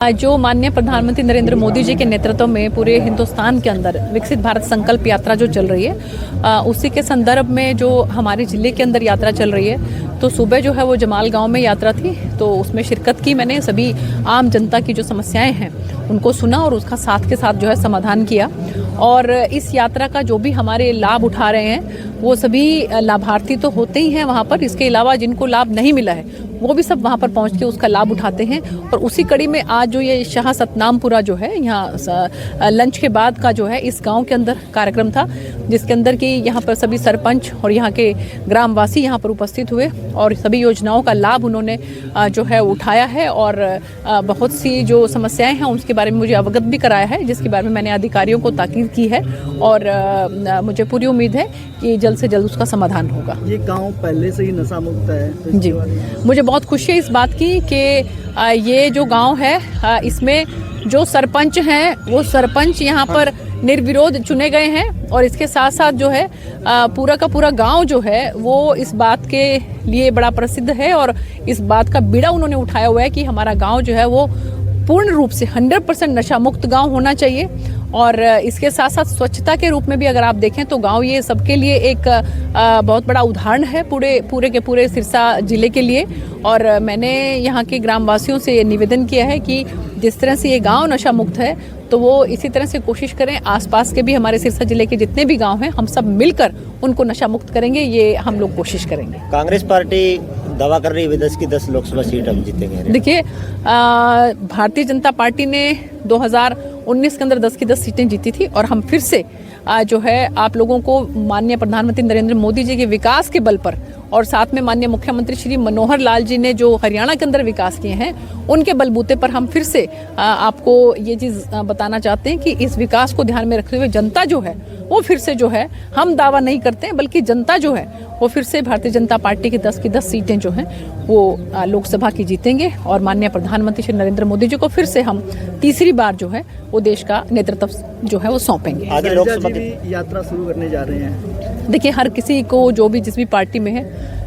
जो माननीय प्रधानमंत्री नरेंद्र मोदी जी के नेतृत्व में पूरे हिंदुस्तान के अंदर विकसित भारत संकल्प यात्रा जो चल रही है, उसी के संदर्भ में जो हमारे जिले के अंदर यात्रा चल रही है, तो सुबह जो है वो जमाल गांव में यात्रा थी, तो उसमें शिरकत की मैंने। सभी आम जनता की जो समस्याएं हैं उनको सुना और उसका साथ के साथ जो है समाधान किया। और इस यात्रा का जो भी हमारे लाभ उठा रहे हैं वो सभी लाभार्थी तो होते ही हैं वहाँ पर, इसके अलावा जिनको लाभ नहीं मिला है वो भी सब वहाँ पर पहुँच के उसका लाभ उठाते हैं। और उसी कड़ी में आज जो ये शाह सतनामपुरा जो है, यहाँ लंच के बाद का जो है इस गांव के अंदर कार्यक्रम था, जिसके अंदर कि यहाँ पर सभी सरपंच और यहाँ के ग्रामवासी यहाँ पर उपस्थित हुए और सभी योजनाओं का लाभ उन्होंने जो है उठाया है। और बहुत सी जो समस्याएं हैं उसके बारे में मुझे अवगत भी कराया है, जिसके बारे में मैंने अधिकारियों को ताकीद की है और मुझे पूरी उम्मीद है कि जल्द से जल्द उसका समाधान होगा। ये गांव पहले से ही नशा मुक्त है तो जी, मुझे बहुत खुशी है इस बात की कि ये जो गांव है इसमें जो सरपंच हैं वो सरपंच यहाँ पर निर्विरोध चुने गए हैं। और इसके साथ साथ जो है पूरा का पूरा गांव जो है वो इस बात के लिए बड़ा प्रसिद्ध है और इस बात का बीड़ा उन्होंने उठाया हुआ है कि हमारा गांव जो है वो पूर्ण रूप से 100% नशा मुक्त गांव होना चाहिए। और इसके साथ साथ स्वच्छता के रूप में भी अगर आप देखें तो गांव ये सबके लिए एक बहुत बड़ा उदाहरण है पूरे के पूरे सिरसा जिले के लिए। और मैंने यहाँ के ग्रामवासियों से ये निवेदन किया है कि जिस तरह से ये गांव नशा मुक्त है तो वो इसी तरह से कोशिश करें। आसपास के भी हमारे सिरसा जिले के जितने भी गांव हैं हम सब मिलकर उनको नशा मुक्त करेंगे, ये हम लोग कोशिश करेंगे। कांग्रेस पार्टी दावा कर रही है 10 की 10 लोकसभा सीट हम जीतेंगे। देखिए, भारतीय जनता पार्टी ने 2019 के अंदर 10 की 10 सीटें जीती थी और हम फिर से जो है आप लोगों को माननीय प्रधानमंत्री नरेंद्र मोदी जी के विकास के बल पर और साथ में माननीय मुख्यमंत्री श्री मनोहर लाल जी ने जो हरियाणा के अंदर विकास किए हैं उनके बलबूते पर हम फिर से आपको ये चीज़ बताना चाहते हैं कि इस विकास को ध्यान में रखते हुए जनता जो है वो फिर से जो है, हम दावा नहीं करते हैं बल्कि जनता जो है वो फिर से भारतीय जनता पार्टी की 10 की 10 सीटें जो हैं वो लोकसभा की जीतेंगे। और माननीय प्रधानमंत्री श्री नरेंद्र मोदी जी को फिर से हम तीसरी बार जो है वो देश का नेतृत्व जो है वो सौंपेंगे। आगे लोकसभा की यात्रा शुरू करने जा रहे हैं। देखिए, हर किसी को जो भी जिस भी पार्टी में है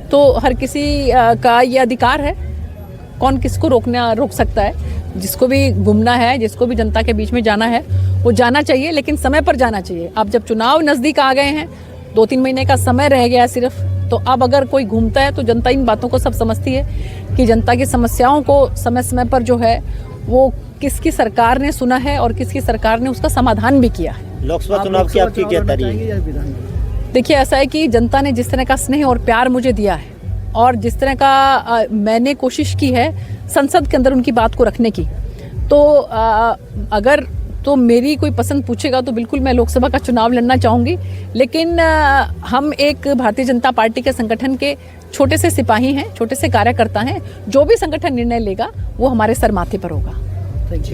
तो हर किसी का ये अधिकार है, कौन किसको रोक सकता है। जिसको भी घूमना है, जिसको भी जनता के बीच में जाना है वो जाना चाहिए, लेकिन समय पर जाना चाहिए। अब जब चुनाव नज़दीक आ गए हैं, 2-3 महीने का समय रह गया सिर्फ, तो अब अगर कोई घूमता है तो जनता इन बातों को सब समझती है कि जनता की समस्याओं को समय समय पर जो है वो किसकी सरकार ने सुना है और किसकी सरकार ने उसका समाधान भी किया है। लोकसभा चुनाव की आपकी क्या तारीख है? देखिए, ऐसा है कि जनता ने जिस तरह का स्नेह और प्यार मुझे दिया है और जिस तरह का मैंने कोशिश की है संसद के अंदर उनकी बात को रखने की, तो अगर तो मेरी कोई पसंद पूछेगा तो बिल्कुल मैं लोकसभा का चुनाव लड़ना चाहूँगी। लेकिन हम एक भारतीय जनता पार्टी के संगठन के छोटे से सिपाही हैं, छोटे से कार्यकर्ता हैं। जो भी संगठन निर्णय लेगा वो हमारे सर माथे पर होगा। Thank you.